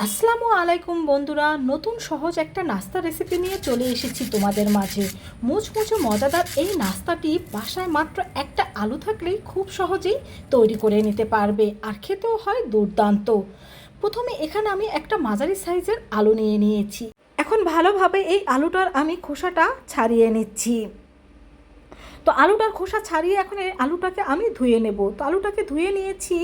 আসসালামু আলাইকুম বন্ধুরা, নতুন সহজ একটা নাস্তা রেসিপি নিয়ে চলে এসেছি তোমাদের মাঝে। মুচমুচে মজাদার এই নাস্তাটি বাসায় মাত্র একটা আলু থাকলেই খুব সহজেই তৈরি করে নিতে পারবে, আর খেতেও হয় দুর্দান্ত। প্রথমে এখানে আমি একটা মাঝারি সাইজের আলু নিয়ে নিয়েছি। এখন ভালোভাবে এই আলুটার আমি খোসাটা ছাড়িয়ে নিচ্ছি। তো আলুটার খোসা ছাড়িয়ে এখন এই আলুটাকে আমি ধুয়ে নেব। তো আলুটাকে ধুয়ে নিয়েছি।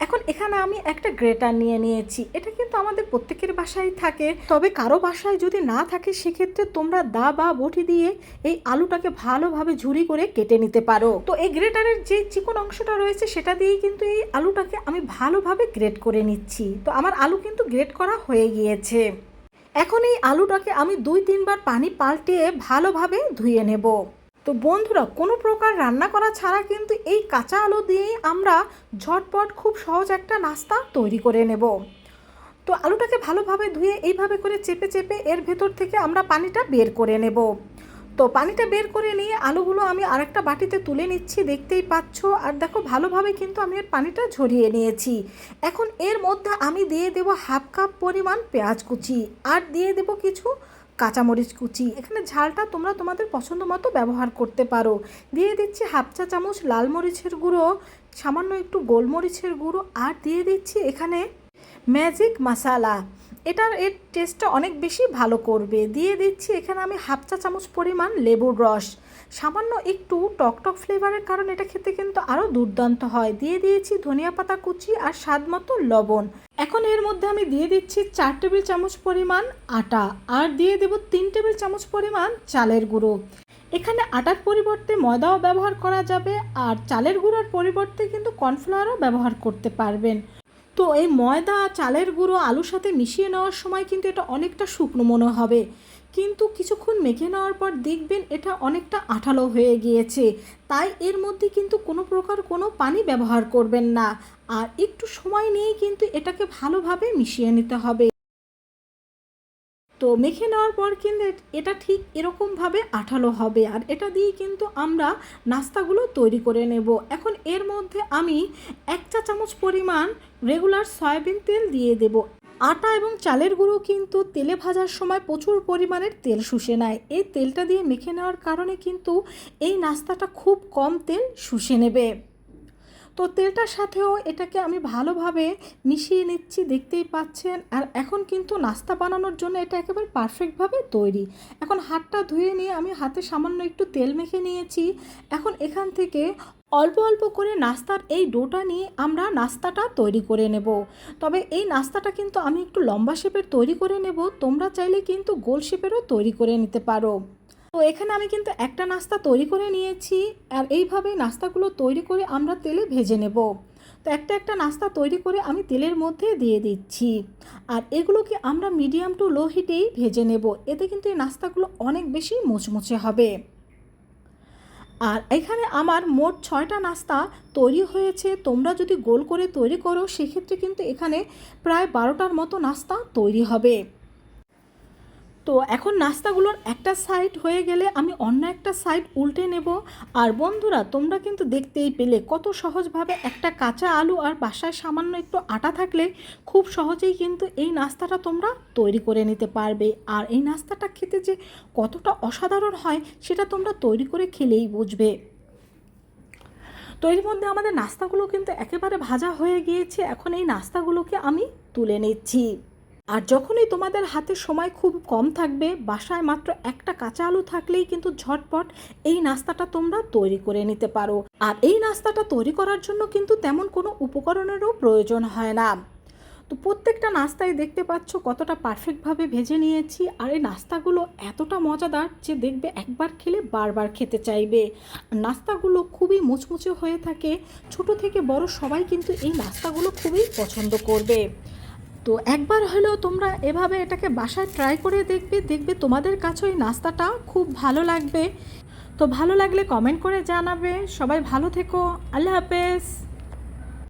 এখন এখানে আমি একটা গ্রেটার নিয়ে নিয়েছি। এটা কিন্তু আমাদের প্রত্যেকের বাসায় থাকে, তবে কারো বাসায় যদি না থাকে সেক্ষেত্রে তোমরা দা বা বটি দিয়ে এই আলুটাকে ভালোভাবে ঝুরি করে কেটে নিতে পারো। তো এই গ্রেটারের যে চিকন অংশটা রয়েছে সেটা দিয়েই কিন্তু এই আলুটাকে আমি ভালোভাবে গ্রেট করে নিচ্ছি। তো আমার আলু কিন্তু গ্রেট করা হয়ে গিয়েছে। এখন এই আলুটাকে আমি 2-3 বার পানি পাল্টিয়ে ভালোভাবে ধুয়ে নেব। তো বন্ধুরা, কোনো প্রকার রান্না করা ছাড়া কিন্তু এই কাঁচা আলু দিয়েই আমরা ঝটপট খুব সহজ একটা নাস্তা তৈরি করে নেব। তো আলুটাকে ভালোভাবে ধুয়ে এইভাবে করে চেপে চেপে এর ভেতর থেকে আমরা পানিটা বের করে নেব। তো পানিটা বের করে নিয়ে আলুগুলো আমি আরেকটা বাটিতে তুলে নিচ্ছি, দেখতেই পাচ্ছ। আর দেখো ভালোভাবে কিন্তু আমি এর পানিটা ঝরিয়ে নিয়েছি। এখন এর মধ্যে আমি দিয়ে দেব 1/2 কাপ পরিমাণ পেঁয়াজ কুচি, আর দিয়ে দেব কিছু কাঁচামরিচ কুচি। এখানে ঝালটা তোমরা তোমাদের পছন্দ মতো ব্যবহার করতে পারো। দিয়ে দিচ্ছি 1/2 চা চামচ লাল মরিচের গুঁড়ো, সামান্য একটু গোলমরিচের গুঁড়ো, আর দিয়ে দিচ্ছি এখানে ম্যাজিক মশলা। এর টেস্টটা অনেক বেশি ভালো করবে। দিয়ে দিচ্ছি এখানে আমি 1/2 চা চামচ পরিমাণ লেবুর রস, সামান্য একটু টক ফ্লেভারের কারণে এটা খেতে কিন্তু আরও দুর্দান্ত হয়। দিয়ে দিয়েছি ধনিয়া পাতা কুচি আর স্বাদ মতো লবণ। এখন এর মধ্যে আমি দিয়ে দিচ্ছি 4 টেবিল চামচ পরিমাণ আটা, আর দিয়ে দেব 3 টেবিল চামচ পরিমাণ চালের গুঁড়ো। এখানে আটার পরিবর্তে ময়দাও ব্যবহার করা যাবে, আর চালের গুঁড়োর পরিবর্তে কিন্তু কর্নফ্লাওয়ারও ব্যবহার করতে পারবেন। তো এই ময়দা চালের গুঁড়ো আলুর সাথে মিশিয়ে নেওয়ার সময় কিন্তু এটা অনেকটা শুকনো মনে হবে, কিন্তু কিছুক্ষণ মেখে নেওয়ার পর দেখবেন এটা অনেকটা আঠালো হয়ে গিয়েছে। তাই এর মধ্যে কিন্তু কোনো প্রকার কোনো পানি ব্যবহার করবেন না, আর একটু সময় নিয়েই কিন্তু এটাকে ভালোভাবে মিশিয়ে নিতে হবে। তো মেখে নেওয়ার পর কিন্তু এটা ঠিক এরকমভাবে আঠালো হবে, আর এটা দিয়ে কিন্তু আমরা নাস্তাগুলো তৈরি করে নেব। এখন এর মধ্যে আমি 1 চা চামচ পরিমাণ রেগুলার সয়াবিন তেল দিয়ে দেব। আটা এবং চালের গুঁড়ো কিন্তু তেলে ভাজার সময় প্রচুর পরিমাণের তেল শুষে নেয়। এই তেলটা দিয়ে মেখে নেওয়ার কারণে কিন্তু এই নাস্তাটা খুব কম তেল শুষে নেবে। তো তেলটার সাথেও এটাকে আমি ভালোভাবে মিশিয়ে নিচ্ছি, দেখতেই পাচ্ছেন। আর এখন কিন্তু নাস্তা বানানোর জন্য এটা একেবারে পারফেক্টভাবে তৈরি। এখন হাতটা ধুয়ে নিয়ে আমি হাতে সামান্য একটু তেল মেখে নিয়েছি। এখন এখান থেকে অল্প অল্প করে নাস্তার এই ডোটা নিয়ে আমরা নাস্তাটা তৈরি করে নেব। তবে এই নাস্তাটা কিন্তু আমি একটু লম্বা শেপের তৈরি করে নেব, তোমরা চাইলে কিন্তু গোল শেপেরও তৈরি করে নিতে পারো। তো এখানে আমি কিন্তু একটা নাস্তা তৈরি করে নিয়েছি, আর এইভাবেই নাস্তাগুলো তৈরি করে আমরা তেলে ভেজে নেব। তো একটা নাস্তা তৈরি করে আমি তেলের মধ্যে দিয়ে দিচ্ছি, আর এগুলোকে আমরা মিডিয়াম টু লো হিটেই ভেজে নেব। এতে কিন্তু এই নাস্তাগুলো অনেক বেশি মুচমুচে হবে। আর এখানে আমার মোট 6টা নাস্তা তৈরি হয়েছে। তোমরা যদি গোল করে তৈরি করো সেক্ষেত্রে কিন্তু এখানে প্রায় 12টার মতো নাস্তা তৈরি হবে। তো এখন নাস্তাগুলোর একটা সাইড হয়ে গেলে আমি অন্য একটা সাইড উল্টে নেব। আর বন্ধুরা, তোমরা কিন্তু দেখতেই পেলে কত সহজভাবে একটা কাঁচা আলু আর বাসায় সামান্য একটু আটা থাকলে খুব সহজেই কিন্তু এই নাস্তাটা তোমরা তৈরি করে নিতে পারবে। আর এই নাস্তাটা খেতে যে কতটা অসাধারণ হয় সেটা তোমরা তৈরি করে খেলেই বুঝবে। তো এর মধ্যে আমাদের নাস্তাগুলো কিন্তু একেবারে ভাজা হয়ে গিয়েছে। এখন এই নাস্তাগুলোকে আমি তুলে নিচ্ছি। আর যখনই তোমাদের হাতে সময় খুব কম থাকবে, বাসায় মাত্র একটা কাঁচা আলু থাকলেই কিন্তু ঝটপট এই নাস্তাটা তোমরা তৈরি করে নিতে পারো। আর এই নাস্তাটা তৈরি করার জন্য কিন্তু তেমন কোনো উপকরণেরও প্রয়োজন হয় না। তো প্রত্যেকটা নাস্তায় দেখতে পাচ্ছ কতটা পারফেক্টভাবে ভেজে নিয়েছি। আর এই নাস্তাগুলো এতটা মজাদার যে দেখবে একবার খেলে বারবার খেতে চাইবে। নাস্তাগুলো খুবই মুচমুচে হয়ে থাকে, ছোট থেকে বড় সবাই কিন্তু এই নাস্তাগুলো খুবই পছন্দ করবে। তো একবার হলেও তোমরা এভাবে এটাকে বাসায় ট্রাই করে দেখবে তোমাদের কাছে এই নাস্তাটা খুব ভালো লাগবে। তো ভালো লাগলে কমেন্ট করে জানাবে। সবাই ভালো থেকো। আল্লাহ হাফেজ।